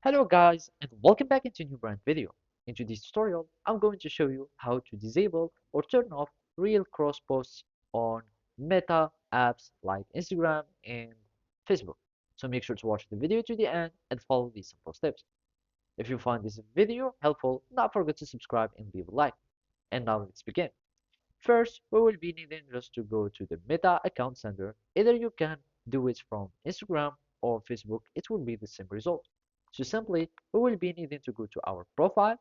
Hello guys and welcome back into a new brand video. In today's tutorial, I'm going to show you how to disable or turn off real cross posts on Meta apps like Instagram and Facebook. So make sure to watch the video to the end and follow these simple steps. If you find this video helpful, don't forget to subscribe and leave a like. And now let's begin. First, we will be needing just to go to the Meta account center. Either you can do it from Instagram or Facebook, it will be the same result. So simply, we will be needing to go to our profile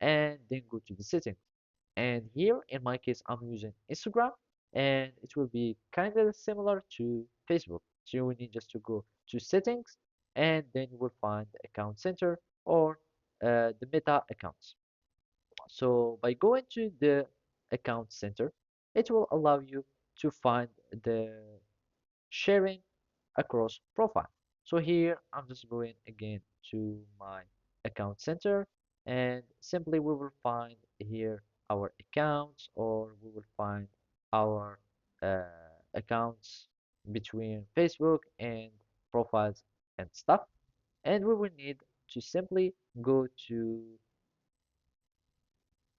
and then go to the settings. And here, in my case, I'm using Instagram and it will be kind of similar to Facebook. So you will need just to go to settings and then you will find the account center or the Meta accounts. So by going to the account center, it will allow you to find the sharing across profile. So here I'm just going again to my account center and simply we will find here our accounts or we will find our accounts between Facebook and profiles and stuff. And we will need to simply go to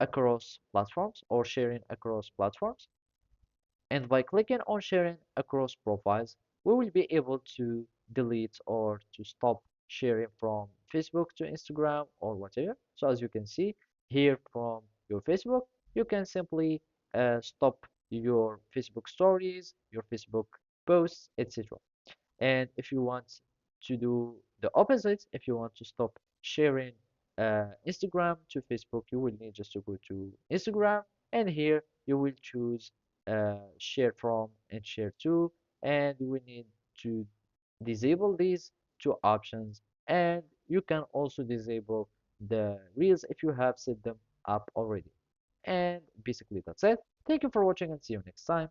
across platforms or sharing across platforms. And by clicking on sharing across profiles, we will be able to delete or to stop sharing from Facebook to Instagram or whatever. So as you can see here from your Facebook, you can simply stop your Facebook stories, your Facebook posts, etc. And if you want to do the opposite, if you want to stop sharing Instagram to Facebook, you will need just to go to Instagram, and here you will choose share from and share to, and you will need to disable these two options, and you can also disable the reels if you have set them up already. And basically that's it. Thank you for watching and see you next time.